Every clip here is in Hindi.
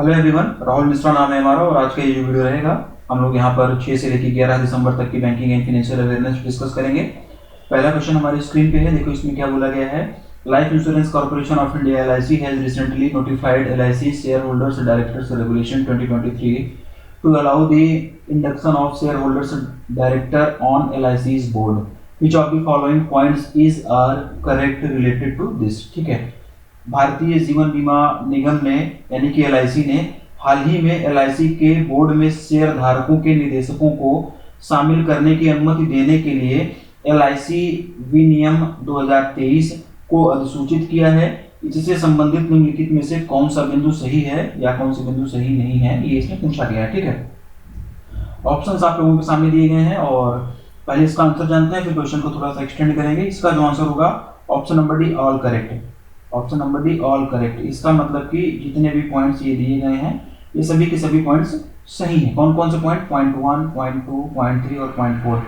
हेलो एवरीवन, राहुल मिश्रा नाम है हमारा और आज का ये जो वीडियो रहेगा हम लोग यहाँ पर 6 से लेकर 11 दिसंबर तक की banking and financial awareness discuss करेंगे। पहला क्वेश्चन हमारे स्क्रीन पे है, देखो इसमें क्या बोला गया है। Life insurance corporation of India LIC has recently notified LIC share holders directors regulation 2023 to allow the induction of share holders director on LIC's board. Which of the following points is are correct related to this. ठीक है, भारतीय जीवन बीमा निगम ने यानी कि LIC ने हाल ही में LIC के बोर्ड में शेयर धारकों के निदेशकों को शामिल करने की अनुमति देने के लिए LIC विनियम 2023 को अधिसूचित किया है। इससे संबंधित निम्नलिखित में से कौन सा बिंदु सही है या कौन सा बिंदु सही नहीं है, ये इसमें पूछा गया है। ठीक है, ऑप्शंस आप लोगों के सामने दिए गए हैं और पहले इसका आंसर जानते हैं, फिर क्वेश्चन को थोड़ा सा एक्सटेंड करेंगे। इसका जो आंसर होगा option number D, all correct. Option number D, all correct. इसका मतलब कि जितने भी पॉइंट्स ये दिए गए हैं ये सभी के सभी पॉइंट्स सही हैं। कौन कौन से पॉइंट? पॉइंट 1, पॉइंट 2, पॉइंट 3 और पॉइंट 4,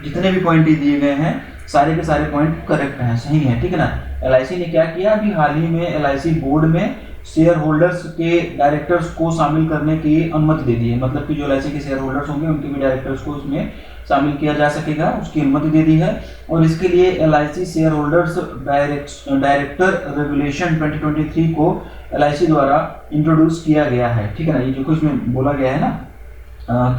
जितने भी पॉइंट दिए गए हैं सारे के सारे पॉइंट करेक्ट हैं, सही हैं। ठीक है ना। LIC ने क्या किया, अभी हाल ही में LIC बोर्ड में शेयर होल्डर्स के डायरेक्टर्स को शामिल करने की अनुमति दे दी है। मतलब कि जो LIC के शेयर होल्डर्स होंगे उनके भी डायरेक्टर्स को इसमें शामिल किया जा सकेगा, उसकी अनुमति दे दी है। और इसके लिए LIC share holders director regulation 2023 को LIC द्वारा इंट्रोड्यूस किया गया है। ठीक है ना, ये जो कुछ में बोला गया है ना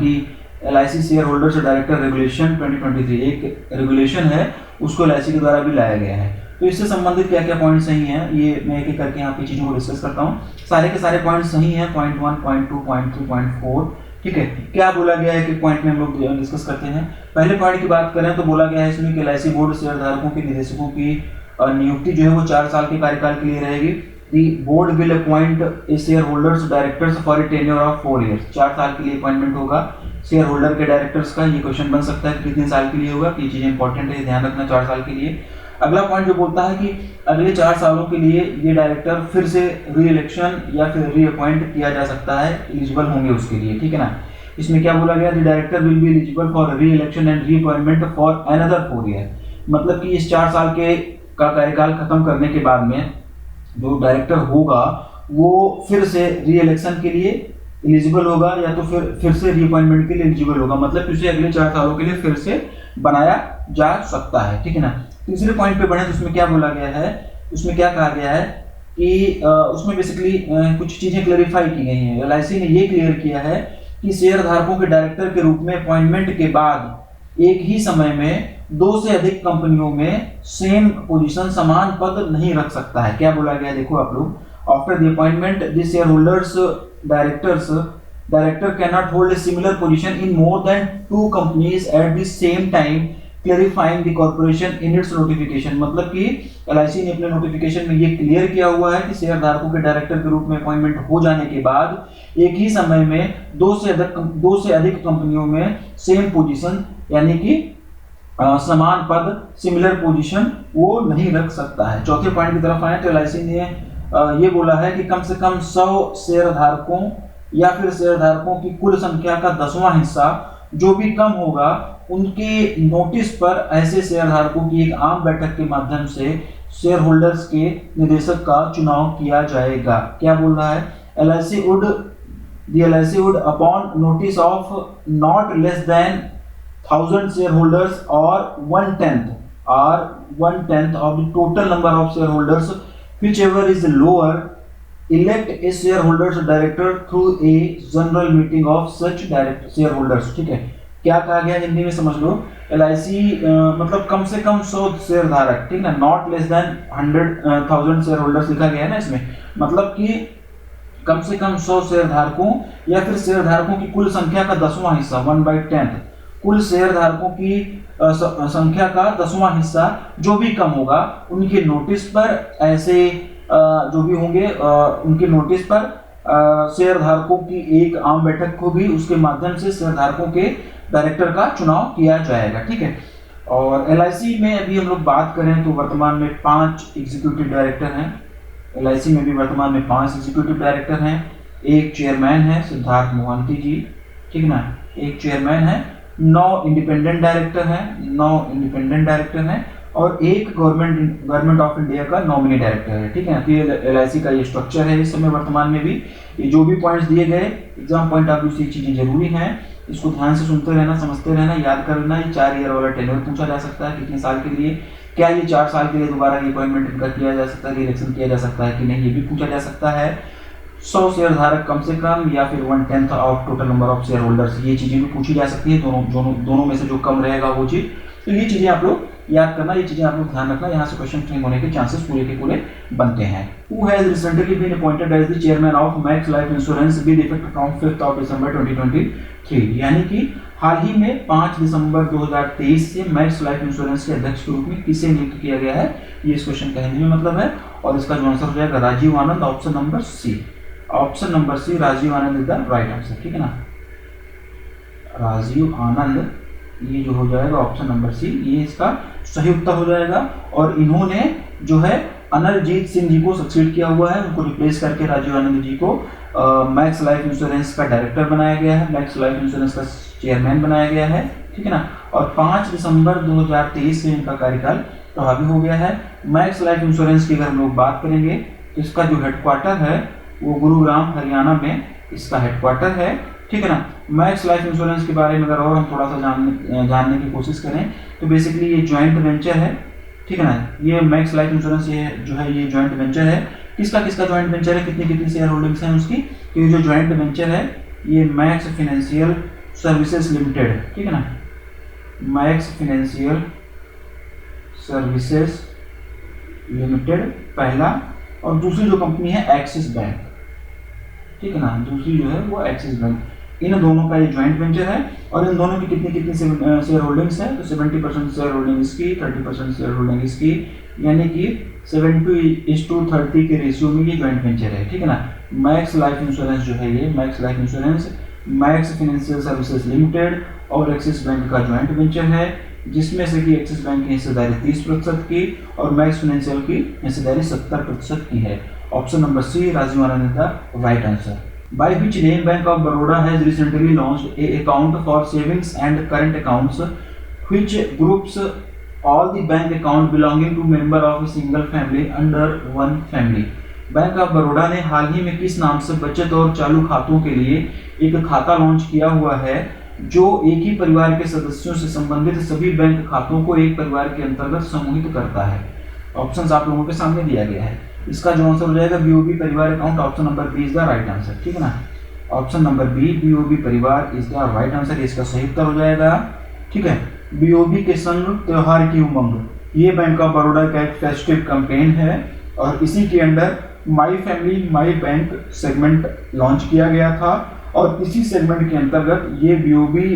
कि LIC share holders director regulation 2023 एक रेगुलेशन है, उसको LIC के द्वारा भी लाया गया है। तो इससे संबंधित क्या क्या पॉइंट सही हैं ये मैं एक एक करके यहाँ पे चीज़ों को डिस्कस करता हूँ। सारे के सारे पॉइंट सही हैं, पॉइंट 1, पॉइंट 2, पॉइंट 3, पॉइंट 4। ठीक है, क्या बोला गया है कि पॉइंट में हम लोग डिस्कस करते हैं। पहले पॉइंट की बात करें तो बोला गया है इसमें कि LIC बोर्ड शेयरधारकों के निदेशकों की नियुक्ति जो है वो 4 साल के कार्यकाल के लिए रहेगी। The board will appoint a share holders directors for a tenure of 4 years. 4 साल के लिए अपॉइंटमेंट होगा शेयर होल्डर के डायरेक्टर्स का। ये क्वेश्चन बन सकता है कितने साल के लिए होगा, ये चीजें इंपॉर्टेंट है, ध्यान रखना 4 साल के लिए। अगला पॉइंट जो बोलता है कि अगले 4 सालों के लिए ये डायरेक्टर फिर से री इलेक्शन या फिर रीअपॉइंट किया जा सकता है, एलिजिबल होंगे उसके लिए। ठीक है ना। इसमें क्या बोला गया, the director will be eligible for री election and reappointment for another 4 year. मतलब कि इस 4 साल के का कार्यकाल खत्म करने के बाद में जो डायरेक्टर होगा वो फिर से री इलेक्शन के लिए एलिजिबल होगा या तो फिर से रीअपॉइंटमेंट के लिए एलिजिबल होगा। मतलब उसे अगले 4 सालों के लिए फिर से बनाया जा सकता है। ठीक है ना। तीसरे पॉइंट पे बढ़े तो उसमें क्या बोला गया है, उसमें क्या कहा गया है कि उसमें बेसिकली कुछ चीजें क्लैरिफाई की गई हैं। LIC ने ये क्लियर किया है कि शेयर धारकों के डायरेक्टर के रूप में अपॉइंटमेंट के बाद एक ही समय में 2 से अधिक कंपनियों में सेम पोजीशन समान पद नहीं रख सकता है। क्या बोला गया देखो आप लोग, after the appointment the share holders director can not hold a similar position in more than 2 companies at the same time, clarifying the corporation in its notification. मतलब कि LIC ने अपने नोटिफिकेशन में ये क्लियर किया हुआ है कि शेयर धारकों के डायरेक्टर के रूप में अपॉइंटमेंट हो जाने के बाद एक ही समय में 2 से अधिक कंपनियों में सेम पोजीशन यानी कि समान पद, सिमिलर पोजीशन वो नहीं रख सकता है। चौथे पॉइंट की तरफ आए तो LIC ने ये बोला है कि कम से कम 100 शेयर धारकों या फिर शेयर धारकों की कुल संख्या का 10वां हिस्सा जो भी कम होगा उनके नोटिस पर ऐसे शेयर धारकों की एक आम बैठक के माध्यम से शेयर होल्डर्स के निदेशक का चुनाव किया जाएगा। क्या बोल रहा है, LIC would upon notice of not less than 1000 shareholders or 1/10 of the total number of shareholders, whichever is lower, elect a shareholders director through a general meeting of such direct shareholders। ठीक है, क्या कहा गया हिंदी में समझ लो। LIC मतलब कम से कम 100 शेयर धारक, ठीक है, not less than 100,000 share holders लिखा गया है ना इसमें। मतलब कि कम से कम 100 शेयर धारकों या फिर शेयर धारकों की कुल संख्या का 10वां हिस्सा 1/10, कुल शेयर धारकों की संख्या का 10वां हिस्सा जो भी कम होगा उनके नोटिस पर ऐसे जो भी होंगे उनके नोटिस पर शेयर धारकों की एक आम बैठक होगी, उसके माध्यम से शेयर धारकों के डायरेक्टर का चुनाव किया जाएगा। ठीक है। और LIC में अभी हम लोग बात करें तो वर्तमान में 5 एग्जीक्यूटिव डायरेक्टर हैं। LIC में भी वर्तमान में 5 एग्जीक्यूटिव डायरेक्टर हैं। एक चेयरमैन है सिद्धार्थ मोहंती जी, ठीक है ना, एक चेयरमैन है। 9 इंडिपेंडेंट डायरेक्टर हैं और एक गवर्नमेंट ऑफ इंडिया का नॉमिनी डायरेक्टर है। ठीक है, तो ये LIC का ये स्ट्रक्चर है इस समय वर्तमान में भी। ये जो भी पॉइंट्स दिए गए एग्जाम पॉइंट ऑफ व्यू से चीजें जरूरी हैं, इसको ध्यान से सुनते रहना, समझते रहना, याद कर लेना। ये 4 ईयर वाला टेन्योर पूछा जा सकता है कितने साल के लिए, क्या ये 4 साल के लिए दोबारा अपॉइंटमेंट इनका किया जा सकता है, इलेक्शन किया जा सकता है कि नहीं, ये भी पूछा जा सकता है। 100 शेयर धारक कम से कम या फिर 1/10 of total number of share holders, ये चीजें भी पूछी जा सकती है। दोनों में से जो कम रहेगा वो चीज। तो ये चीजें आप लोग याद करना, ये चीजें आप लोग ध्यान रखना, यहाँ से क्वेश्चन फ्रेम होने के चांसेस पूरे के पूरे बनते हैं। Who has recently been appointed as the chairman of Max Life Insurance with effect from 5th of December 2023, यानी कि हाल ही में 5 दिसंबर 2023 से मैक्स लाइफ इंश्योरेंस के अध्यक्ष के रूप में किसे नियुक्त किया गया है, ये इस क्वेश्चन का हिंदी में मतलब है। और इसका जो आंसर हो जाएगा Rajiv Anand, option number C. Option number C Rajiv Anand is the right answer. ठीक है ना, राजीव आनंद, ये जो हो जाएगा ऑप्शन नंबर सी, ये इसका सही उत्तर हो जाएगा। और इन्होंने जो है अनलजीत सिंह जी को सक्सीड किया हुआ है, उनको रिप्लेस करके राजीव आनंद जी को मैक्स लाइफ इंश्योरेंस का डायरेक्टर बनाया गया है, मैक्स लाइफ इंश्योरेंस का चेयरमैन बनाया गया है। ठीक है ना, और 5 दिसंबर 2023 से इनका कार्यकाल प्रभावी हो गया है। मैक्स लाइफ इंश्योरेंस की अगर हम लोग बात करेंगे तो इसका जो हेडक्वार्टर है वो गुरुग्राम हरियाणा में इसका हेडक्वार्टर है। ठीक है ना, मैक्स लाइफ इंश्योरेंस के बारे में अगर और हम थोड़ा सा जानने की कोशिश करें तो बेसिकली ये जॉइंट वेंचर है। ठीक है ना, ये मैक्स लाइफ इंश्योरेंस ये जो है ये जॉइंट वेंचर है। किसका जॉइंट वेंचर है, कितनी शेयर होल्डिंग्स हैं उसकी, तो ये जो जॉइंट वेंचर है ये मैक्स फाइनेंशियल सर्विसेज लिमिटेड। ठीक है ना, मैक्स फाइनेंशियल सर्विसेज लिमिटेड पहला, और दूसरी जो कंपनी है एक्सिस बैंक। ठीक है ना, दूसरी जो है वो एक्सिस बैंक। इन दोनों का ये जॉइंट वेंचर है। और इन दोनों की कितनी शेयर होल्डिंग्स है, तो 70% शेयर होल्डिंग इसकी, 30% शेयर होल्डिंग इसकी, यानी कि 70:30 के रेशियो में ये जॉइंट वेंचर है। ठीक है ना, मैक्स लाइफ इंश्योरेंस जो है ये max life insurance max financial services limited और एक्सिस बैंक का जॉइंट वेंचर है, जिसमें से कि एक्सिस बैंक की हिस्सेदारी 30% की और मैक्स फाइनेंशियल की हिस्सेदारी 70% की है। Option number C Rajiv Anand the right answer. By which name Bank of Baroda has recently launched a account for savings and current accounts, which groups all the bank account belonging to member of a single family under one family। Bank of Baroda ने हाल ही में किस नाम से बचत और चालू खातों के लिए एक खाता लॉन्च किया हुआ है जो एक ही परिवार के सदस्यों से संबंधित सभी बैंक खातों को एक परिवार के अंतर्गत समूहित करता है। ऑप्शंस आप लोगों के सामने दिया गया है। इसका जो आंसर हो जाएगा BOB Parivar account, option number B is the right answer. ठीक है ना, option number B BOB Parivar is the right answer, इसका सही उत्तर हो जाएगा। ठीक है, BOB के संग त्योहार की उमंग, ये बैंक ऑफ बड़ौदा का एक फेस्टिव कैंपेन है और इसी के under my family my bank segment launch किया गया था और इसी सेगमेंट के अंतर्गत ये BOB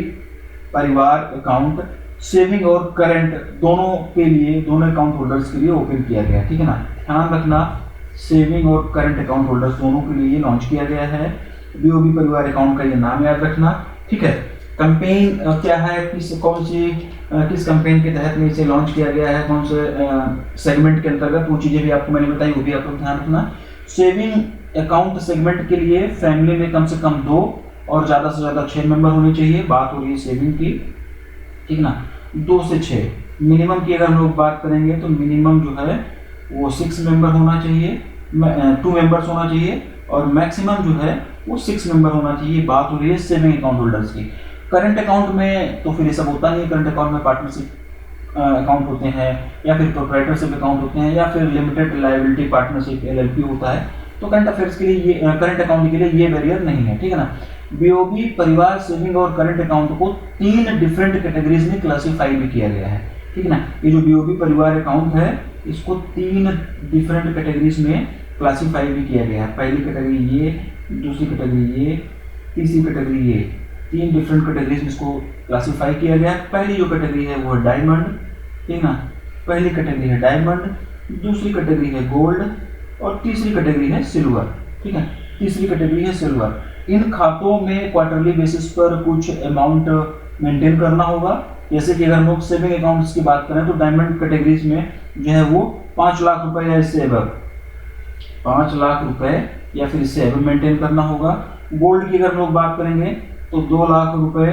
परिवार अकाउंट सेविंग और करंट दोनों के लिए, दोनों अकाउंट होल्डर्स के लिए ओपन किया गया। ठीक है ना, ध्यान रखना, सेविंग और करंट अकाउंट होल्डर्स दोनों के लिए ये लॉन्च किया गया है। BOB परिवार अकाउंट का ये नाम याद रखना। ठीक है, कैंपेन क्या है, किस कैंपेन के तहत में इसे लॉन्च किया गया है, कौन से सेगमेंट के अंतर्गत, वो चीजें भी आपको मैंने बताई, वो भी आप लोग ध्यान रखना। सेविंग अकाउंट सेगमेंट के लिए फैमिली में कम से कम 2 और ज्यादा से ज्यादा 6 मेंबर होने चाहिए। बात हो रही है सेविंग की। ठीक ना, 2 से 6। मिनिमम की अगर हम लोग बात करेंगे तो मिनिमम जो है वो 6 मेंबर होना चाहिए, 2 मेंबर्स होना चाहिए, और मैक्सिमम जो है वो 6 मेंबर होना चाहिए। बात हो रही है सेविंग अकाउंट होल्डर्स की। करंट अकाउंट में तो फिर ये सब होता नहीं है। करंट अकाउंट में पार्टनरशिप अकाउंट होते हैं या फिर प्रोप्राइटरशिप अकाउंट होते हैं या फिर लिमिटेड लायबिलिटी पार्टनरशिप LLP होता है। तो करंट अफेयर्स के लिए ये, करंट अकाउंट के लिए ये बैरियर नहीं है। ठीक है ना, BOB परिवार सेविंग और करंट अकाउंट को 3 डिफरेंट कैटेगरीज में क्लासिफाई भी किया गया है। ठीक है ना, ये जो BOB परिवार अकाउंट है इसको 3 डिफरेंट कैटेगरीज में क्लासिफाई भी किया गया है। पहली कैटेगरी ये, दूसरी कैटेगरी ये, तीसरी कैटेगरी ये, 3 डिफरेंट कैटेगरीज में इसको क्लासिफाई किया गया है। पहली जो कैटेगरी है वो है डायमंड। ठीक ना, पहली कैटेगरी है डायमंड, दूसरी कैटेगरी है गोल्ड और तीसरी कैटेगरी है सिल्वर। ठीक है, तीसरी कैटेगरी है सिल्वर। इन खातों में क्वार्टरली बेसिस पर कुछ अमाउंट मेंटेन करना होगा। जैसे कि अगर हम लोग सेविंग अकाउंट्स की बात करें तो डायमंड कैटेगरीज में जो है वो 5 लाख रुपए या इससे अबव, 5 लाख रुपए या फिर इससे अबव मेंटेन करना होगा। गोल्ड की अगर हम लोग बात करेंगे तो 2 लाख रुपए।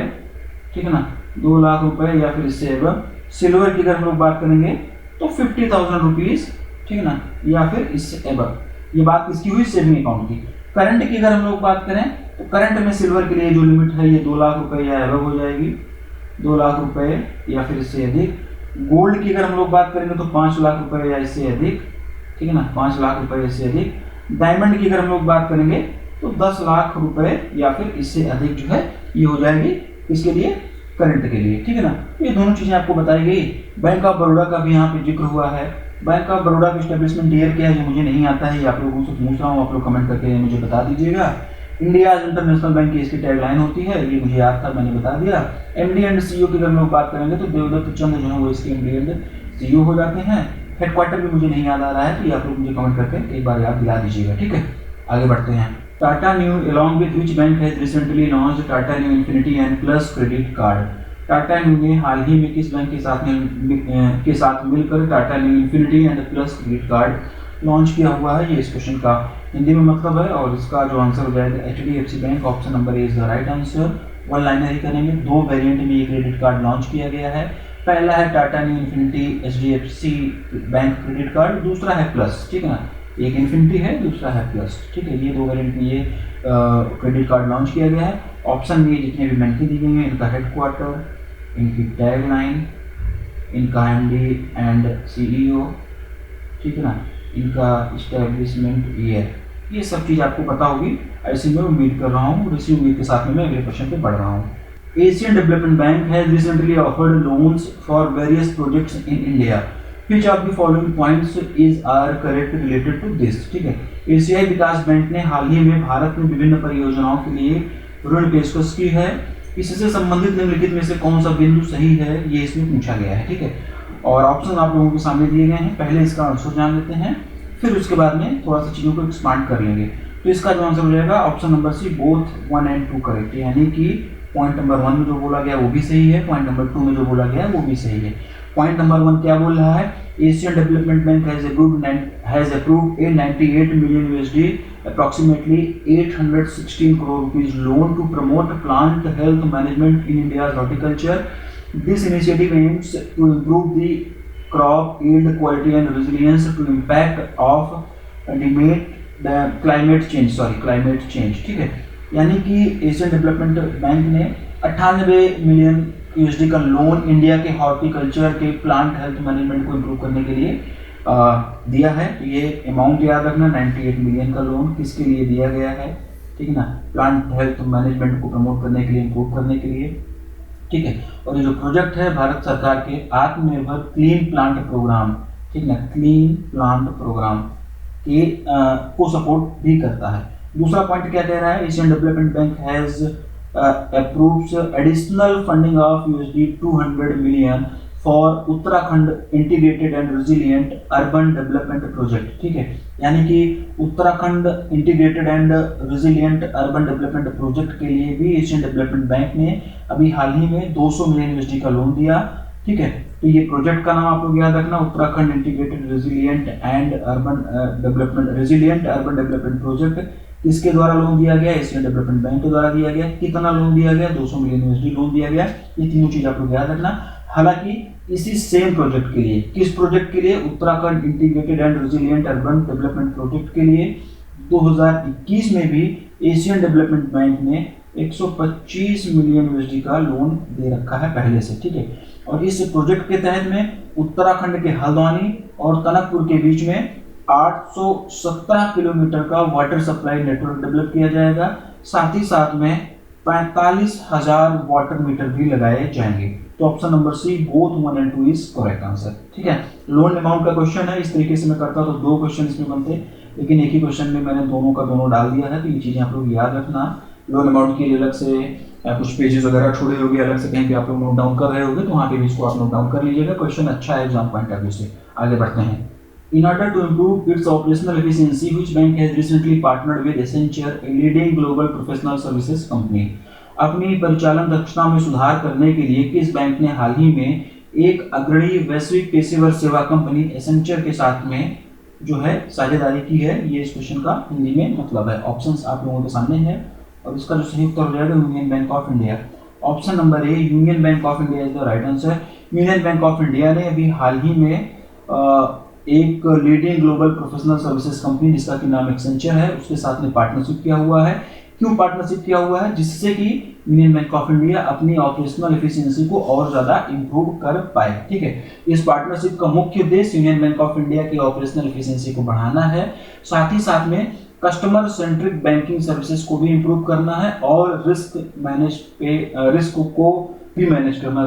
ठीक है ना, 2 लाख रुपए या फिर इससे अबव। सिल्वर की अगर हम लोग बात करेंगे तो 50,000 रुपीज़, ठीक है ना, या फिर इससे एबव। ये बात किसकी हुई? सेविंग अकाउंट की। करंट की अगर हम लोग बात करें तो करंट में सिल्वर के लिए जो लिमिट है ये 2 लाख रुपए या एबव हो जाएगी, 2 लाख रुपए या फिर इससे अधिक। गोल्ड की अगर हम लोग बात करेंगे तो 5 लाख रुपए या इससे अधिक, ठीक है ना, 5 लाख रुपए इससे अधिक। डायमंड की अगर हम लोग बात करेंगे तो 10 लाख रुपए या फिर इससे अधिक जो है ये हो जाएगी इसके लिए, करंट के लिए, ठीक है ना। ये दोनों चीजें आपको बताई गई। बैंक ऑफ बड़ौदा का भी यहाँ पे जिक्र हुआ है। बैंक ऑफ बड़ौदा का एस्टेब्लिशमेंट ईयर क्या है, जो मुझे नहीं आता है, ये आप लोगों से पूछ रहा हूँ, आप लोग कमेंट करके मुझे बता दीजिएगा। इंडिया इंटरनेशनल बैंक की इसकी टैगलाइन होती है, ये मुझे याद था, मैंने बता दिया। एमडी एंड सीईओ की अगर हम लोग बात करेंगे तो देवदत्त चंद जो है वो इसके एमडी एंड सीईओ हो जाते हैं। हेडक्वार्टर भी मुझे नहीं याद आ रहा है, तो आप लोग मुझे कमेंट करके एक बार याद दिला दीजिएगा, ठीक है। आगे बढ़ते हैं। Tata new along with which bank has recently launched Tata new infinity and plus credit card. Tata new ने हाल ही में किस बैंक के साथ मिलकर Tata new infinity and plus credit card launch किया हुआ है? ये इस क्वेश्चन का हिंदी में मतलब है, और इसका जो आंसर हो जाएगा HDFC bank, option number A is the right answer. One liner ही करेंगे। 2 वेरिएंट में ये क्रेडिट कार्ड लॉन्च किया गया है। पहला है Tata new infinity HDFC bank credit card, दूसरा है प्लस, ठीक है ना, एक इन्फिनिटी है, दूसरा है प्लस, ठीक है। ये 2 वेरिएंट में ये क्रेडिट कार्ड लॉन्च किया गया है। ऑप्शन में जितने भी बैंकें दी गई हैं, इनका हेडक्वार्टर, इनकी टैगलाइन, इनका MD एंड CEO, ठीक है ना, इनका इस्टेब्लिशमेंट ईयर, ये सब चीज़ आपको पता होगी, ऐसे मैं उम्मीद कर रहा हूँ। इसी उम्मीद के साथ में मैं अगले क्वेश्चन पे बढ़ रहा हूँ। Asian development bank has recently offered loans for various projects in India. Which of the following points are correct related to this? ठीक है, एशियाई विकास बैंक ने हाल ही में भारत में विभिन्न परियोजनाओं के लिए ऋण पेशकश की है। इससे संबंधित निम्नलिखित में से कौन सा बिंदु सही है, ये इसमें पूछा गया है, ठीक है। और ऑप्शन आप लोगों के सामने दिए गए हैं। पहले इसका आंसर जान लेते हैं, फिर उसके बाद में थोड़ा सा चीज़ों को एक्सपांड कर लेंगे। तो इसका जो आंसर हो जाएगा option number C, both 1 and 2 correct, यानी कि पॉइंट नंबर 1 में जो बोला गया वो भी सही है, पॉइंट नंबर 2 में जो बोला गया वो भी सही है। पॉइंट नंबर 1 क्या बोल रहा है? Asian development bank has approved a 98 million USD, approximately 816 crore rupees loan to promote plant health management in India's horticulture. This initiative aims to improve the crop yield quality and resilience to impact of climate change, ठीक है। यानी कि एशियन डेवलपमेंट बैंक ने 98 मिलियन USD का लोन इंडिया के हॉर्टिकल्चर के प्लांट हेल्थ मैनेजमेंट को इम्प्रूव करने के लिए दिया है। तो ये अमाउंट याद रखना, 98 मिलियन का लोन किसके लिए दिया गया है, ठीक है ना, प्लांट हेल्थ मैनेजमेंट को प्रमोट करने के लिए, इम्प्रूव करने के लिए, ठीक है। और ये जो प्रोजेक्ट है भारत सरकार के आत्मनिर्भर क्लीन प्लांट प्रोग्राम, ठीक है ना, क्लीन प्लांट प्रोग्राम के को सपोर्ट भी करता है। दूसरा पॉइंट क्या कह रहा है? Asian development bank has approves additional funding of $200 million for Uttarakhand integrated and resilient urban development project, ठीक है। यानी कि Uttarakhand integrated and resilient urban development project के लिए भी एशियन डेवलपमेंट बैंक ने अभी हाल ही में 200 मिलियन USD का लोन दिया, ठीक है। तो ये प्रोजेक्ट का नाम आप लोग याद रखना, Uttarakhand integrated resilient urban development project. किसके द्वारा लोन दिया गया? एशियन डेवलपमेंट बैंक के द्वारा दिया गया। कितना लोन दिया गया? 200 मिलियन USD लोन दिया गया। ये तीनों चीज आप लोग याद रखना। हालांकि इसी सेम प्रोजेक्ट के लिए, किस प्रोजेक्ट के लिए? Uttarakhand integrated and resilient urban development project के लिए 2021 में भी एशियन डेवलपमेंट बैंक ने 125 मिलियन USD का लोन दे रखा है पहले से, ठीक है। और इस प्रोजेक्ट के तहत में उत्तराखंड के हल्द्वानी और टनकपुर के बीच में 817 किलोमीटर का वाटर सप्लाई नेटवर्क डेवलप किया जाएगा। साथ ही साथ में 45,000 वाटर मीटर भी लगाए जाएंगे। तो option number C, both 1 and 2 is correct answer, ठीक है। लोन अमाउंट का क्वेश्चन है, इस तरीके से मैं करता तो 2 क्वेश्चन इसमें बनते, लेकिन एक ही क्वेश्चन में मैंने दोनों का दोनों डाल दिया है। तो ये चीजें आप लोग याद रखना। लोन अमाउंट के लिए अलग से कुछ पेजेस वगैरह छोड़े होंगे, अलग से कहीं पे आप लोग नोट डाउन कर रहे होंगे, तो वहाँ पे भी इसको आप नोट डाउन कर लीजिएगा। क्वेश्चन अच्छा है एग्जाम पॉइंट ऑफ व्यू से। आगे बढ़ते हैं। In order to improve its operational efficiency, which bank has recently partnered with Accenture, a leading global professional services company? अपनी परिचालन दक्षता में सुधार करने के लिए किस बैंक ने हाल ही में एक अग्रणी वैश्विक पेशेवर सेवा कंपनी एसेंचर के साथ में जो है साझेदारी की है? ये इस क्वेश्चन का हिंदी में मतलब है। ऑप्शंस आप लोगों के सामने है और इसका जो सही उत्तर हो जाएगा union bank of India. Option number A, union bank of India is the right answer. Union bank of India ने अभी हाल ही में एक leading global professional services company जिसका कि नाम एक्सेंचर है, उसके साथ में पार्टनरशिप किया हुआ है। क्यों पार्टनरशिप किया हुआ है? जिससे कि यूनियन बैंक ऑफ इंडिया अपनी ऑपरेशनल एफिशिएंसी को और ज्यादा इंप्रूव कर पाए। ठीक है, इस पार्टनरशिप का मुख्य उद्देश्य यूनियन बैंक ऑफ इंडिया की ऑपरेशनल एफिशिएंसी को बढ़ाना है, साथ ही साथ में कस्टमर सेंट्रिक बैंकिंग सर्विसेज को भी इंप्रूव करना है और रिस्क को भी मैनेज करना,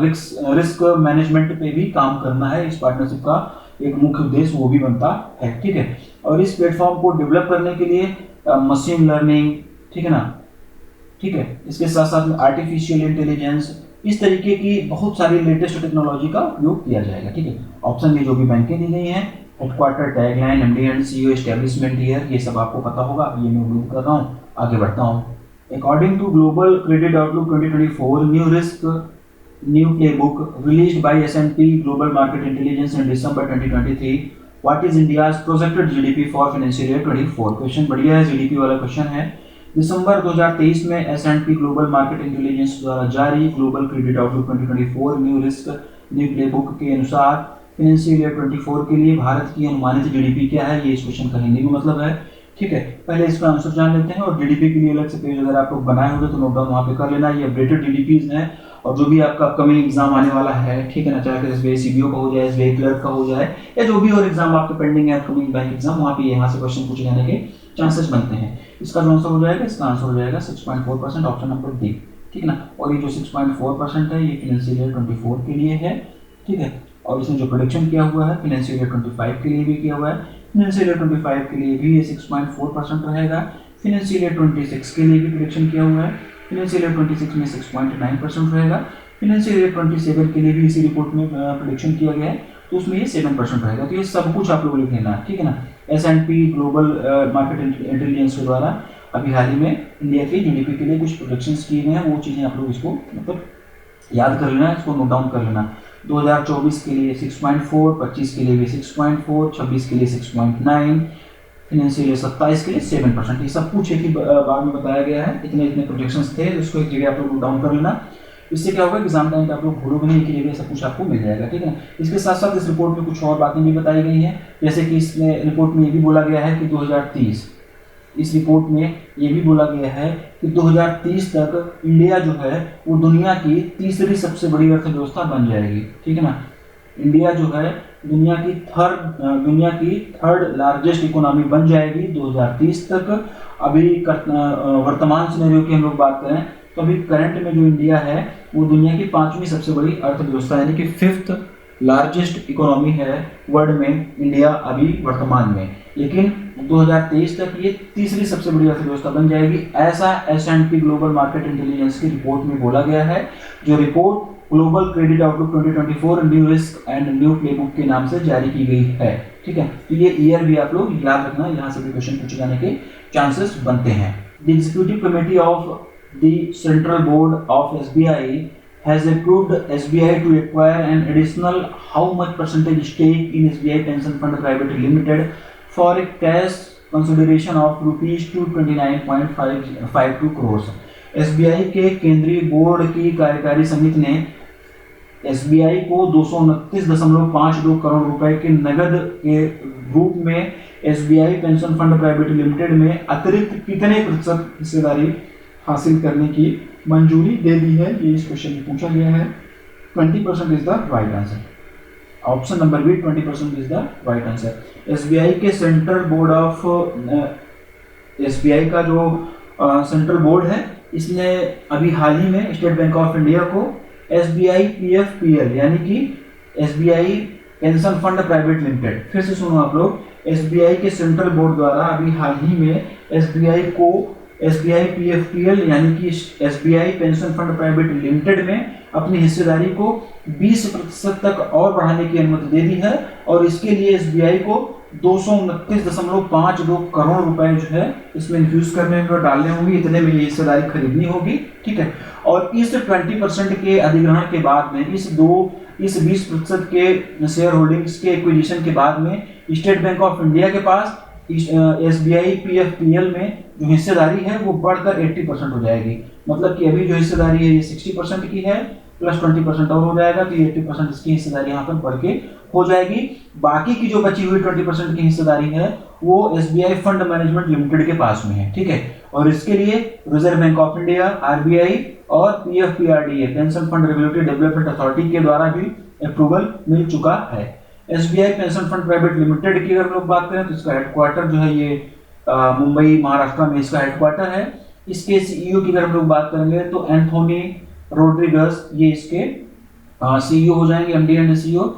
रिस्क मैनेजमेंट पे भी काम करना है। इस पार्टनरशिप का एक मुख्य उद्देश्य वो भी बनता है। ठीक है, और इस प्लेटफॉर्म को डेवलप करने के लिए मशीन लर्निंग, ठीक है ना, ठीक है, इसके साथ साथ में आर्टिफिशियल इंटेलिजेंस, इस तरीके की बहुत सारी लेटेस्ट टेक्नोलॉजी का उपयोग किया जाएगा। ठीक है, ऑप्शन में जो भी बैंकें दी गई हैं, headquarter, tagline, MD and CEO, establishment year, ये सब आपको पता होगा, ये मैं उम्मीद कर रहा हूँ। आगे बढ़ता हूँ। According to global credit outlook 2024 new playbook released by S&P global market intelligence in December 2023, what is India's projected GDP for financial year 24? Question बढ़िया है, जीडीपी वाला क्वेश्चन है। दिसंबर 2023 में S&P ग्लोबल मार्केट इंटेलिजेंस द्वारा जारी global credit outlook 2024 new playbook के अनुसार फाइनेंशियल ईयर 24 के लिए भारत की अनुमानित जीडीपी क्या है? ये इस क्वेश्चन का हिंदी में मतलब है। ठीक है, पहले इसका आंसर जान लेते हैं और जीडीपी के लिए अलग से पेज अगर आप लोग बनाए होंगे तो नोट डाउन वहां पे कर लेना। ये अपडेटेड जीडीपीज हैं और जो भी आपका अपकमिंग एग्जाम आने वाला है, ठीक है ना, चाहे एसबीआई सीबीओ का हो जाए, एसबीआई क्लर्क का हो जाए, या जो भी और एग्जाम आपके पेंडिंग है अपकमिंग बैंक एग्जाम, वहां पे यहाँ से क्वेश्चन पूछे जाने के चांसेस बनते हैं। इसका जो आंसर हो जाएगा, इसका आंसर हो जाएगा 6.4%, ऑप्शन नंबर डी। ठीक है ना, और ये जो 6.4% है ये फाइनेंशियल ईयर 24 के लिए है। ठीक है, और इसने जो प्रोडिक्शन किया हुआ है फाइनेंशियल ईयर 25 के लिए भी किया हुआ है। फाइनेंशियल ईयर 25 के लिए भी ये 6.4% रहेगा। फाइनेंशियल ईयर 26 के लिए भी प्रोडिक्शन किया हुआ है, फाइनेंशियल ईयर 26 में 6.9% रहेगा। फाइनेंशियल ईयर 27 के लिए भी इसी रिपोर्ट में प्रोडिक्शन किया गया है, तो उसमें ये 7% रहेगा। तो ये सब कुछ आप लोग लिख लेना, ठीक है ना। S&P ग्लोबल मार्केट इंटेलिजेंस के द्वारा अभी हाल ही में इंडिया के जीडीपी के लिए कुछ प्रोडिक्शंस किए गए हैं, वो चीज़ें आप लोग इसको मतलब याद कर लेना, इसको नोट डाउन कर लेना। 2024 के लिए 6.4, 25 के लिए भी 6.4, 26 के लिए 6.9, फाइनेंशियल ईयर 27 के लिए 7%। ये सब कुछ एक ही बार में बताया गया है, इतने इतने प्रोजेक्शंस थे, उसको एक जगह आप लोग नोट डाउन कर लेना। इससे क्या होगा, एग्जाम टाइम पे आप लोग भूलोगे नहीं, कि जगह सब कुछ आपको मिल जाएगा, ठीक है ना। इसके साथ साथ इस रिपोर्ट में कुछ और बातें भी बताई गई हैं, जैसे कि इसमें रिपोर्ट में ये भी बोला गया है कि 2030, इस रिपोर्ट में ये भी बोला गया है कि 2030 तक इंडिया जो है वो दुनिया की तीसरी सबसे बड़ी अर्थव्यवस्था बन जाएगी, ठीक है ना। इंडिया जो है दुनिया की थर्ड लार्जेस्ट इकोनॉमी बन जाएगी 2030 तक। अभी वर्तमान सिनेरियो की हम लोग बात करें तो अभी करंट में जो इंडिया है वो दुनिया की 5वीं सबसे बड़ी अर्थव्यवस्था यानी कि 5th लार्जेस्ट इकोनॉमी है वर्ल्ड में इंडिया अभी वर्तमान में, लेकिन 2023 तक ये तीसरी सबसे बड़ी अर्थव्यवस्था बन जाएगी, ऐसा S&P ग्लोबल मार्केट इंटेलिजेंस की रिपोर्ट में बोला गया है, जो report global credit outlook 2024 new risk and new playbook के नाम से जारी की गई है, ठीक है। तो ये ईयर भी आप लोग याद रखना, यहाँ से भी क्वेश्चन पूछे जाने के चांसेस बनते हैं। The executive committee of the central board of SBI has approved SBI to acquire an additional how much percentage stake in SBI Pension Fund Private Limited for a cash consideration of rupees 229.552 crores। SBI के केंद्रीय बोर्ड की कार्यकारी समिति ने SBI को 229.52 करोड़ रुपए के नगद के रूप में SBI pension fund private limited में अतिरिक्त कितने प्रतिशत हिस्सेदारी हासिल करने की मंजूरी दे दी है, ये इस क्वेश्चन में पूछा गया है। 20% is the right answer, option number B 20% is the right answer. SBI के सेंट्रल बोर्ड ऑफ SBI का जो सेंट्रल बोर्ड है, इसने अभी हाल ही में स्टेट बैंक ऑफ इंडिया को SBI PFPL यानी कि SBI pension fund private limited, फिर से सुनो आप लोग, SBI के सेंट्रल बोर्ड द्वारा अभी हाल ही में SBI को SBI PFPL यानी कि SBI pension fund private limited में अपनी हिस्सेदारी को 20% तक और बढ़ाने की अनुमति दे दी है, और इसके लिए SBI को 229.52 करोड़ रुपए जो है इसमें इन्फ्यूज करने और डालने होंगे, इतने में ये हिस्सेदारी खरीदनी होगी, ठीक है। और इस 20% के अधिग्रहण के बाद में इस 20% के शेयर होल्डिंग्स के एक्विजिशन के बाद में स्टेट बैंक ऑफ इंडिया के पास SBI PFPL में जो हिस्सेदारी है वो बढ़कर 80% हो जाएगी। मतलब कि अभी जो हिस्सेदारी है ये 60% की है, प्लस 20% और हो जाएगा, तो 80% इसकी हिस्सेदारी यहाँ पर बढ़ के हो जाएगी। बाकी की जो बची हुई 20% की हिस्सेदारी है वो एसबीआई फंड मैनेजमेंट लिमिटेड के पास में है, ठीक है। और इसके लिए Reserve Bank of India, RBI और PFPRDA pension fund regulatory development authority के द्वारा भी अप्रूवल मिल चुका है। SBI pension fund private limited की अगर लोग बात करें तो इसका हेडक्वार्टर जो है ये मुंबई महाराष्ट्र में इसका हेडक्वार्टर है। इसके सीईओ की अगर हम लोग बात करेंगे तो एंथोनी रोड्रिगस ये इसके सीईओ हो जाएंगे, एमडी एंड सीईओ।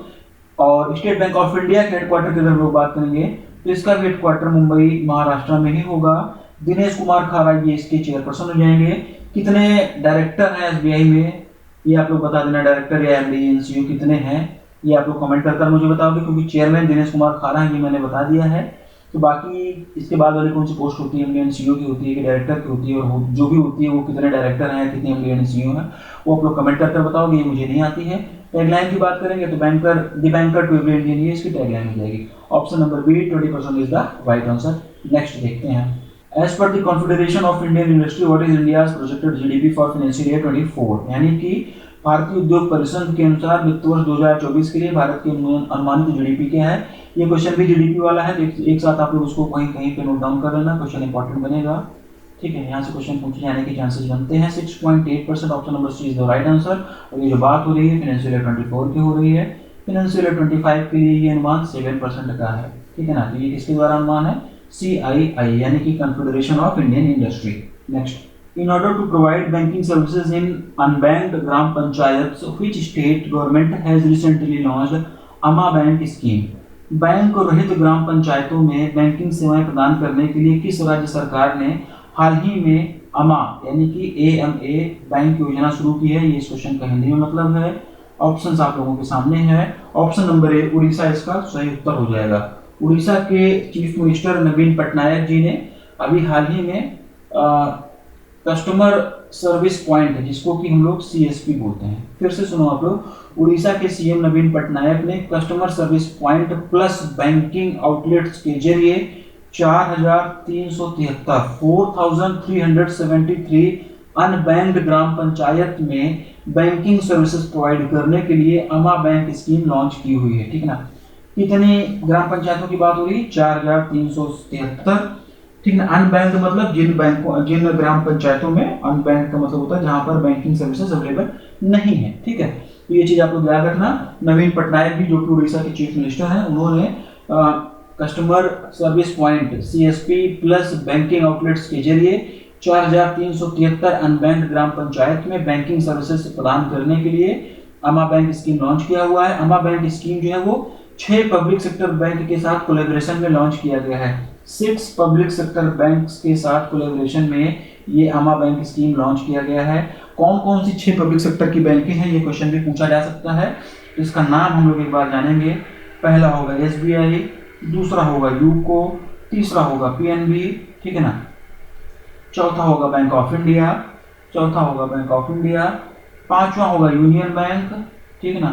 और स्टेट बैंक ऑफ इंडिया के हेडक्वार्टर की अगर हम लोग बात करेंगे तो इसका भी हेडक्वार्टर मुंबई महाराष्ट्र में ही होगा। दिनेश कुमार खारा ये इसके चेयरपर्सन हो जाएंगे। कितने डायरेक्टर हैं एसबीआई में ये आप लोग बता देना, डायरेक्टर या एमडी एंड सीईओ कितने हैं ये आप लोग कमेंट कर मुझे बताओगे, क्योंकि चेयरमैन दिनेश कुमार खारा ये मैंने बता दिया है। तो बाकी इसके बाद वाली कौन सी पोस्ट होती है, एमडी एंड सीईओ की होती है कि डायरेक्टर की होती है, और जो भी होती है वो कितने डायरेक्टर हैं, कितने एमडी एंड सीईओ हैं, वो आप लोग कमेंट कर बताओगे, ये मुझे नहीं आती है। टैगलाइन की बात करेंगे तो banker the banker to every Indian, ये इसकी टैगलाइन हो जाएगी। Option number B 20% is the right answer. Next देखते हैं, as per the confederation of Indian industry what is India's projected GDP for financial year 24, यानी कि भारतीय उद्योग परिसंघ के अनुसार वित्त वर्ष 2024 के लिए भारत की अनुमानित जीडीपी क्या है। ये क्वेश्चन भी जीडीपी वाला है, तो एक साथ आप लोग उसको कहीं कहीं पे नोट डाउन कर लेना, क्वेश्चन इंपॉर्टेंट बनेगा, ठीक है। यहाँ से क्वेश्चन पूछे जाने के चांसेस बनते हैं। 6.8% option number C is the right answer. और ये जो बात हो रही है फाइनेंशियल ईयर 24 की हो रही है, फाइनेंशियल ईयर 25 के लिए ये अनुमान 7% का है, ठीक है ना। तो ये किसके द्वारा अनुमान है, CII यानी कि confederation of Indian industry. Next, in order to provide banking services in unbanked gram panchayats, which state government has recently launched AMA Bank scheme? Bank रहित ग्राम पंचायतों में बैंकिंग सेवाएं प्रदान करने के लिए किस राज्य सरकार ने हाल ही में अमा यानी कि AMA बैंक योजना शुरू की है। ये इस क्वेश्चन का हिंदी में मतलब है। ऑप्शंस आप लोगों के सामने है। ऑप्शन नंबर ए उड़ीसा इसका सही उत्तर हो जाएगा। उड़ीसा के चीफ मिनिस्टर नवीन पटनायक जी ने अभी हाल ही में कस्टमर सर्विस पॉइंट जिसको कि हम लोग CSP बोलते हैं, फिर से सुनो आप लोग, उड़ीसा के सीएम नवीन पटनायक ने customer service point plus banking outlets के जरिए 4,373 अनबैंक्ड ग्राम पंचायत में बैंकिंग सर्विसेज प्रोवाइड करने के लिए अमा बैंक स्कीम लॉन्च की हुई है, ठीक है ना। कितनी ग्राम पंचायतों की बात हो रही है, 4,373, ठीक है। अनबैंक्ड मतलब जिन ग्राम पंचायतों में, अनबैंक्ड का मतलब होता है जहां पर बैंकिंग सर्विसेज अवेलेबल नहीं है, ठीक है। तो ये चीज आप लोग याद रखना। नवीन पटनायक भी जो कि उड़ीसा के चीफ मिनिस्टर हैं, उन्होंने customer service point CSP plus banking outlets के जरिए 4,373 अनबैंक्ड ग्राम पंचायत में बैंकिंग सर्विसेज प्रदान करने के लिए अमा बैंक स्कीम लॉन्च किया हुआ है। अमा बैंक स्कीम जो है वो 6 पब्लिक सेक्टर बैंक के साथ कोलैबोरेशन में लॉन्च किया गया है। 6 पब्लिक सेक्टर बैंक्स के साथ कोलैबोरेशन में ये अमा बैंक स्कीम लॉन्च किया गया है। कौन कौन सी 6 पब्लिक सेक्टर की बैंकें हैं, ये क्वेश्चन भी पूछा जा सकता है। तो इसका नाम हम लोग एक बार जानेंगे। पहला होगा SBI, दूसरा होगा यूको, तीसरा होगा PNB, ठीक है ना, चौथा होगा बैंक ऑफ इंडिया, पांचवा होगा यूनियन बैंक, ठीक है ना,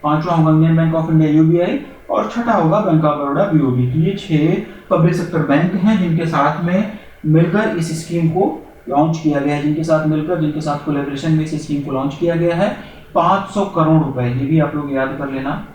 पांचवा होगा union bank of India UBI, और छठा होगा बैंक ऑफ बड़ौदा BOB। तो ये 6 पब्लिक सेक्टर बैंक हैं जिनके साथ में मिलकर इस स्कीम को लॉन्च किया गया है, जिनके साथ कोलैबोरेशन में इस स्कीम को लॉन्च किया गया है। 500 करोड़ रुपए, ये भी आप लोग याद कर लेना,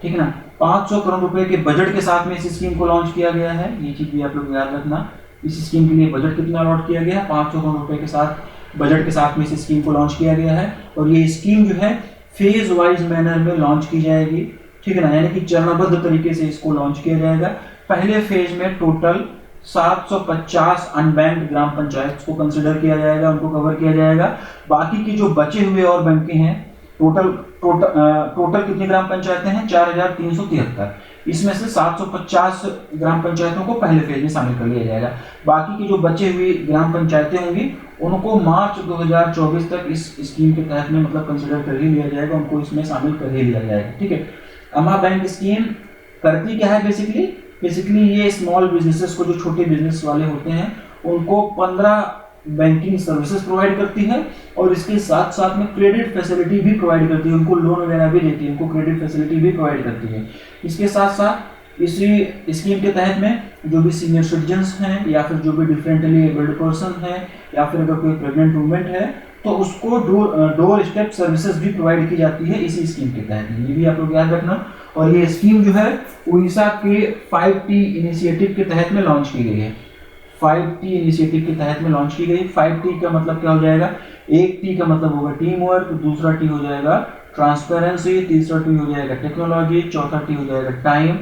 ठीक है ना। 500 करोड़ रुपए के बजट के साथ में इस स्कीम को लॉन्च किया गया है, ये चीज भी आप लोग याद रखना। इस स्कीम के लिए बजट कितना अलॉट किया गया है, 500 करोड़ रुपए के साथ बजट के साथ में इस स्कीम को लॉन्च किया गया है। और ये स्कीम जो है फेज वाइज मैनर में लॉन्च की जाएगी, ठीक है ना, यानी कि चरणबद्ध तरीके से इसको लॉन्च किया जाएगा। पहले फेज में टोटल 750 अनबैंक्ड ग्राम पंचायत को कंसिडर किया जाएगा, उनको कवर किया जाएगा। बाकी की जो बचे हुए और बैंकें हैं, टोटल कितनी ग्राम पंचायतें हैं, 4,373। इसमें से 750 ग्राम पंचायतों को पहले फेज में शामिल कर लिया जाएगा। बाकी की जो बचे हुई ग्राम पंचायतें होंगी उनको मार्च 2024 तक इस स्कीम के तहत में मतलब कंसिडर कर ही लिया जाएगा, उनको इसमें शामिल कर ही लिया जाएगा, ठीक है। अमा बैंक स्कीम करती क्या है बेसिकली ये स्मॉल बिजनेसेस को, जो छोटे बिजनेस वाले होते हैं, उनको 15 बैंकिंग सर्विसेज प्रोवाइड करती है और इसके साथ साथ में क्रेडिट फैसिलिटी भी प्रोवाइड करती है, उनको लोन वगैरह भी देती है, उनको क्रेडिट फैसिलिटी भी प्रोवाइड करती है। इसके साथ साथ इसी स्कीम के तहत में जो भी सीनियर सिटीजन्स हैं या फिर जो भी डिफरेंटली एबल्ड पर्सन है या फिर अगर कोई प्रेग्नेंट वुमेन है तो उसको डोर स्टेप सर्विसेज भी प्रोवाइड की जाती है इसी स्कीम के तहत। ये भी आप लोग याद रखना। और ये स्कीम जो है उड़ीसा के 5T इनिशिएटिव के तहत में लॉन्च की गई है। 5T इनिशिएटिव के तहत में लॉन्च की गई। 5T का मतलब क्या हो जाएगा, एक T का मतलब होगा टीम वर्क, दूसरा T हो जाएगा ट्रांसपेरेंसी, तीसरा T हो जाएगा टेक्नोलॉजी, चौथा T हो जाएगा टाइम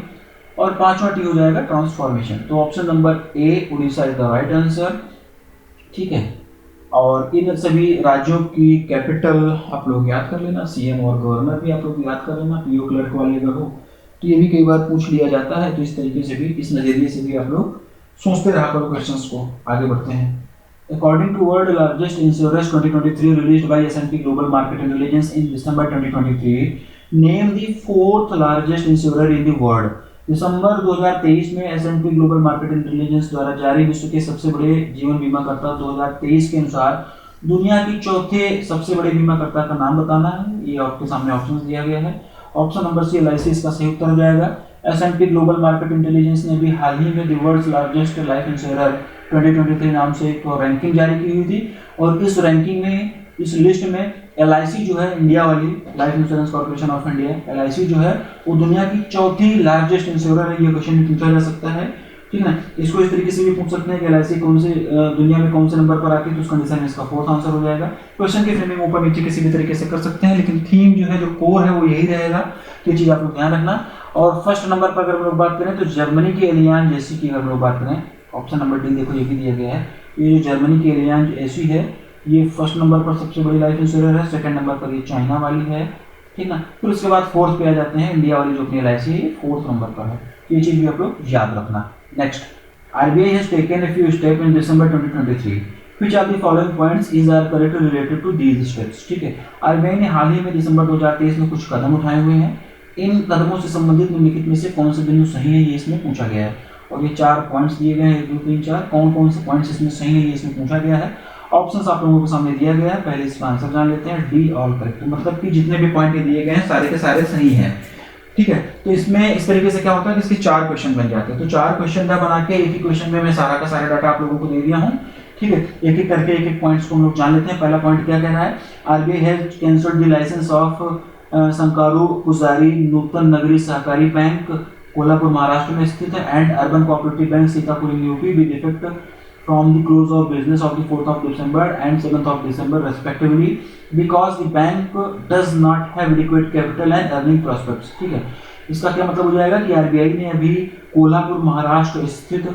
और पांचवा T हो जाएगा ट्रांसफॉर्मेशन। तो option number A Orissa is the right answer. ठीक है, और इन सभी राज्यों की कैपिटल आप लोग याद कर लेना, सीएम और गवर्नर भी आप लोग याद कर लेना, पीओ क्लर्क वाले अगर हो तो ये भी कई बार पूछ लिया जाता है। तो इस तरीके से भी, इस नजरिए से भी आप लोग सोचते रहा करो क्वेश्चंस को। आगे बढ़ते हैं। According to World Largest Insurers 2023 released by S&P Global Market Intelligence in December 2023, name the fourth largest insurer in the world. दिसंबर 2023 में S&P ग्लोबल मार्केट इंटेलिजेंस द्वारा जारी विश्व के सबसे बड़े जीवन बीमा कर्ता 2023 के अनुसार दुनिया की चौथे सबसे बड़े बीमा कर्ता का नाम बताना है। ये आपके सामने ऑप्शन दिया गया है। ऑप्शन नंबर सी LIC इसका सही उत्तर हो जाएगा। S&P ग्लोबल मार्केट इंटेलिजेंस ने भी हाल ही में the world's largest life insurer 2023 नाम से एक रैंकिंग जारी की हुई थी और इस रैंकिंग में, इस लिस्ट में LIC जो है, इंडिया वाली life insurance corporation of India, LIC जो है वो दुनिया की चौथी लार्जेस्ट इंश्योरर है। ये क्वेश्चन भी पूछा जा सकता है। ठीक है ना, इसको इस तरीके से भी पूछ सकते हैं कि LIC कौन से दुनिया में कौन से नंबर पर आती है, तो उस कंडीशन में इसका फोर्थ आंसर हो जाएगा। क्वेश्चन की फ्रेमिंग ऊपर नीचे किसी भी तरीके से कर सकते हैं, लेकिन थीम जो है, जो कोर है, वो यही रहेगा। ये चीज आप लोग ध्यान रखना। और फर्स्ट नंबर पर अगर हम लोग बात करें तो जर्मनी की एलियांज एसी की अगर हम लोग बात करें, ऑप्शन नंबर डी देखो ये भी दिया गया है। ये जो जर्मनी की एलियांज एसी है, ये फर्स्ट नंबर पर सबसे बड़ी लाइफ इंश्योरर है। सेकंड नंबर पर ये चाइना वाली है। ठीक ना, फिर उसके बाद फोर्थ पे आ जाते हैं इंडिया वाली जो अपनी LIC है, ये फोर्थ नंबर पर है। ये चीज भी आप लोग याद रखना। Next, RBI has taken a few steps in December 2023. Which of the following points is are correctly related to these steps? ठीक है, RBI ने हाल ही में दिसंबर 2023 में कुछ कदम उठाए हुए हैं। इन कदमों से संबंधित निम्नलिखित में से कौन से बिंदु सही है, ये इसमें पूछा गया है। और ये 4 पॉइंट्स दिए गए हैं, 1 2 3 4। कौन कौन से पॉइंट्स इसमें सही है, ये इसमें पूछा गया है। ऑप्शंस आप लोगों के सामने दिया गया है। पहले इसका आंसर जान लेते हैं। डी ऑल करेक्ट, मतलब कि जितने भी पॉइंट दिए गए हैं सारे के सारे सही हैं। ठीक है, तो इसमें इस तरीके से क्या होता है कि इसके 4 क्वेश्चन बन जाते हैं। तो 4 क्वेश्चन का बना के एक ही क्वेश्चन में मैं सारा का सारा डाटा आप लोगों को दे दिया हूँ। ठीक है, एक एक करके एक एक पॉइंट्स को हम लोग जान लेते हैं। पहला पॉइंट क्या कह रहा है, RBI has cancelled the licence of Sankaru Pujari Nutan नगरी सहकारी बैंक कोल्हापुर महाराष्ट्र में स्थित है and urban cooperative bank Sitapur in UP with effect from the close of business of the 4th of December and 7th of December respectively because the bank does not have adequate capital and earning prospects। ठीक है, इसका क्या मतलब हो जाएगा कि RBI ने अभी कोल्हापुर महाराष्ट्र स्थित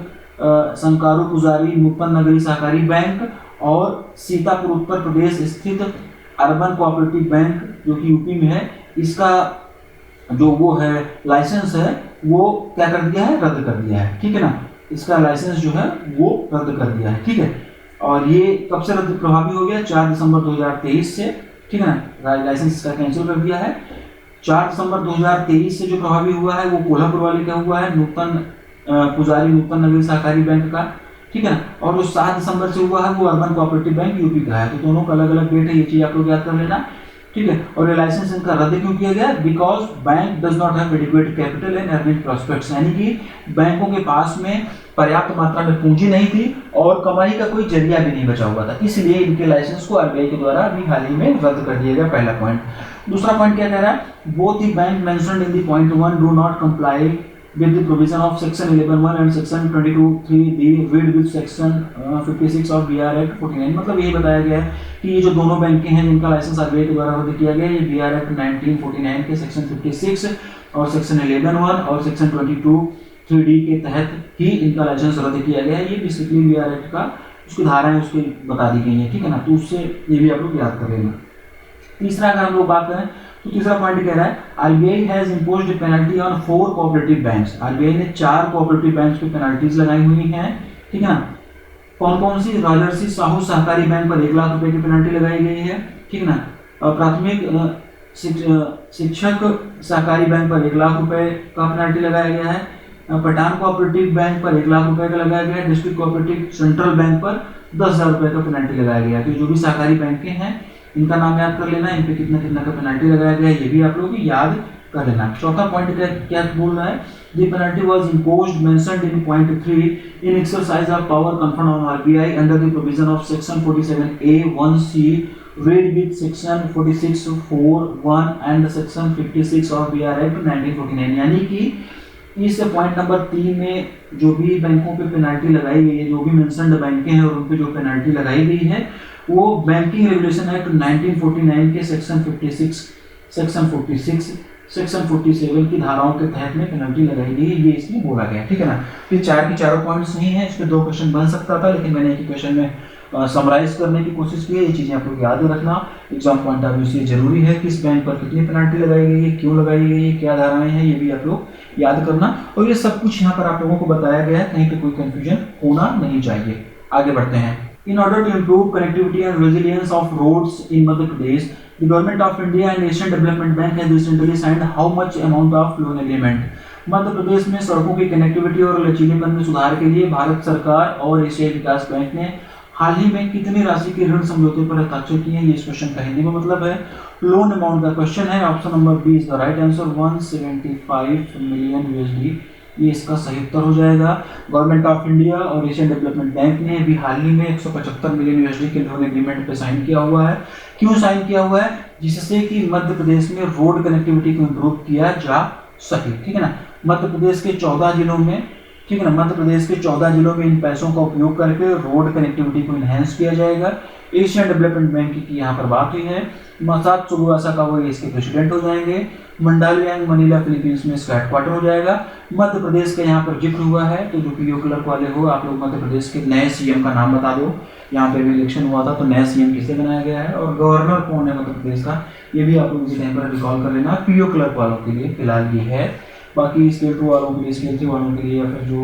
संकारू पुजारी नूतन नगरी सहकारी बैंक और सीतापुर उत्तर प्रदेश स्थित अर्बन कोऑपरेटिव बैंक जो कि यूपी में है, इसका जो वो है लाइसेंस है वो क्या कर दिया है, रद्द कर दिया है। ठीक है ना, इसका लाइसेंस जो है वो रद्द कर दिया है। ठीक है, और ये कब से रद्द प्रभावी हो गया, 4 दिसंबर 2023 से। ठीक है ना, लाइसेंस इसका कैंसिल कर दिया है। 4 दिसंबर 2023 से जो प्रभावी हुआ है वो कोल्हापुर वाले का हुआ है, नूतन पुजारी नूतन नगरी सहकारी बैंक का। ठीक है ना, और जो 7 दिसंबर से हुआ है वो अर्बन कोऑपरेटिव बैंक यूपी का है। तो दोनों का अलग अलग डेट है, ये चीज आप लोग याद कर लेना। ठीक है, और ये लाइसेंस इनका रद्द क्यों किया गया, because bank does not have adequate capital and earning prospects, यानी कि बैंकों के पास में पर्याप्त मात्रा में पूंजी नहीं थी और कमाई का कोई जरिया भी नहीं बचा हुआ था, इसलिए इनके लाइसेंस को RBI के द्वारा अभी हाल ही में रद्द कर दिया गया। पहला पॉइंट। दूसरा पॉइंट क्या कह रहा है, both the bank mentioned in the point 1 do not comply with the provision of section 11(1) and section 22(3)(d) read with section 56 of BR Act 49। मतलब यही बताया गया है कि ये जो दोनों बैंकें हैं जिनका लाइसेंस RBI के द्वारा रद्द किया गया है, ये BR Act 1949 के सेक्शन 56 और सेक्शन 11(1) और सेक्शन 22(3)(d) के तहत ही इनका लाइसेंस रद्द किया गया है। ये बेसिकली BR Act का उसकी धाराएं उसकी बता दी गई है। ठीक है ना, तो उससे ये भी आप लोग याद कर लेना। तीसरा अगर हम लोग बात करें तो तीसरा पॉइंट कह रहा है, RBI has imposed penalty on 4 cooperative banks. RBI ने 4 कोऑपरेटिव बैंक्स पे पेनल्टीज लगाई हुई हैं। ठीक है ना, कौन कौन सी, राजर्षि साहू सहकारी बैंक पर 1 लाख रुपए की पेनल्टी लगाई गई है। ठीक है ना, प्राथमिक शिक्षक सहकारी बैंक पर 1 लाख रुपए का पेनल्टी लगाया गया है। पठान कोऑपरेटिव बैंक पर 1 लाख रुपए का लगाया गया है। डिस्ट्रिक्ट कोऑपरेटिव सेंट्रल बैंक पर 10,000 रुपए का पेनल्टी लगाया गया है। तो जो भी सहकारी बैंकें हैं इनका नाम याद कर लेना, इन पे कितना कितना का पेनल्टी लगाया गया है ये भी आप लोग याद कर लेना। चौथा पॉइंट क्या बोल रहा है, the penalty was imposed mentioned in point 3 in exercise of power conferred on RBI under the provision of section 47A(1)(c) read with section 46(4)(1) and section 56 of BR Act 1949। यानी कि इस पॉइंट नंबर 3 में जो भी बैंकों पे पेनल्टी लगाई गई है, जो भी मेंशन्ड बैंकें हैं और उन पे जो पेनल्टी लगाई गई है, वो बैंकिंग रेगुलेशन एक्ट 1949 के सेक्शन 56, सेक्शन 46, सेक्शन 47 की धाराओं के तहत में पेनल्टी लगाई गई है, ये इसमें बोला गया, ठीक है ना। ये चार की चारों पॉइंट्स नहीं है, इस पे 2 क्वेश्चन बन सकता था, लेकिन मैंने एक ही क्वेश्चन में समराइज करने की कोशिश की है। ये चीजें आप लोग याद रखना, एग्जाम पॉइंट ऑफ व्यू से जरूरी है। किस बैंक पर कितनी पेनल्टी लगाई गई है, क्यों लगाई गई है, क्या धाराएं हैं, ये भी आप लोग याद करना। और ये सब कुछ यहाँ पर आप लोगों को बताया गया है, कहीं पे कोई कंफ्यूजन होना नहीं चाहिए। आगे बढ़ते हैं। In order to improve connectivity and resilience of roads in Madhya Pradesh, the Government of India and Asian Development Bank has recently signed how much amount of loan agreement? Madhya Pradesh में सड़कों की कनेक्टिविटी और लचीलेपन में सुधार के लिए भारत सरकार और एशियाई विकास बैंक ने हाल ही में कितनी राशि के ऋण समझौते पर हस्ताक्षर किए हैं। ये इस क्वेश्चन का हिंदी में मतलब है, लोन अमाउंट का क्वेश्चन है। Option number B is the right answer, 175 million USD, ये इसका सही उत्तर हो जाएगा। गवर्नमेंट ऑफ इंडिया और एशियन डेवलपमेंट बैंक ने अभी हाल ही में 175 मिलियन USD के लोन एग्रीमेंट पे साइन किया हुआ है। क्यों साइन किया हुआ है? जिससे कि मध्य प्रदेश में रोड कनेक्टिविटी को इम्प्रूव किया जा सके, ठीक है ना। मध्य प्रदेश के 14 जिलों में, ठीक है ना, मध्य प्रदेश के 14 जिलों में इन पैसों का उपयोग करके रोड कनेक्टिविटी को इनहेंस किया जाएगा। एशियन डेवलपमेंट बैंक की यहाँ पर बात हुई है। मसाद सुगुआसा का वो इसके प्रेसिडेंट हो जाएंगे। मंडालियांग मनीला फिलीपींस में इसका हेडक्वार्टर हो जाएगा। मध्य प्रदेश का यहाँ पर जिक्र हुआ है, तो जो पीओ क्लर्क वाले हो आप लोग मध्य प्रदेश के नए सीएम का नाम बता दो। यहाँ पे भी इलेक्शन हुआ था, तो नया सीएम किसे बनाया गया है और गवर्नर कौन है मध्य प्रदेश का, ये भी आप लोग इसी टाइम पर रिकॉल कर लेना। पीओ क्लर्क वालों के लिए फिलहाल ये है, बाकी स्केल 2 वालों के लिए, स्केल 3 वालों के लिए या फिर जो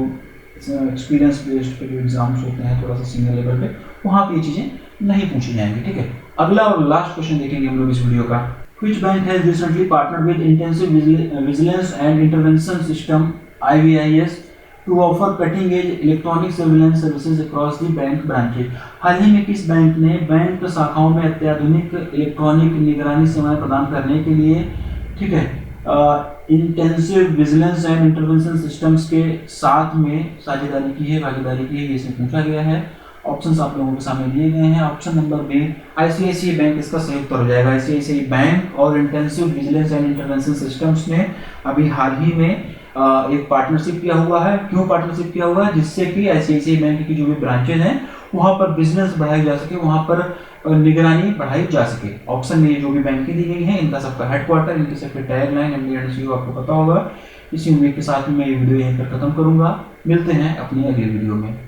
एक्सपीरियंस बेस्ड पे जो एग्जाम्स होते हैं थोड़ा सा सीनियर लेवल पे, वहाँ पे ये चीजें नहीं पूछी जाएंगी, ठीक है। अगला और लास्ट क्वेश्चन देखेंगे हम लोग इस वीडियो का। Which bank has recently partnered with Intensive Vigilance and Intervention System (IVIS) to offer cutting-edge electronic surveillance services across the bank branches? हाल ही में किस बैंक ने बैंक शाखाओं में अत्याधुनिक इलेक्ट्रॉनिक निगरानी सेवाएं प्रदान करने के लिए, ठीक है, intensive vigilance and intervention systems के साथ में साझेदारी की है, भागीदारी की है, ये इसमें पूछा गया है। ऑप्शंस आप लोगों के सामने दिए गए हैं। Option number B ICICI bank इसका सही उत्तर हो जाएगा। आईसीआईसीआई बैंक और intensive vigilance and intervention systems ने अभी हाल ही में एक पार्टनरशिप किया हुआ है। क्यों पार्टनरशिप किया हुआ है? जिससे कि आईसीआईसीआई बैंक की जो भी ब्रांचेज हैं वहां पर बिजनेस बढ़ाई जा सके, वहां पर निगरानी बढ़ाई जा सके। ऑप्शन में जो भी बैंकें दी गई हैं इनका सबका हेडक्वार्टर, इनके सबके टैगलाइन, एमडी एंड सीईओ आपको पता होगा। इसी उम्मीद के साथ मैं ये वीडियो यहीं पर खत्म करूंगा। मिलते हैं अपनी अगली वीडियो में।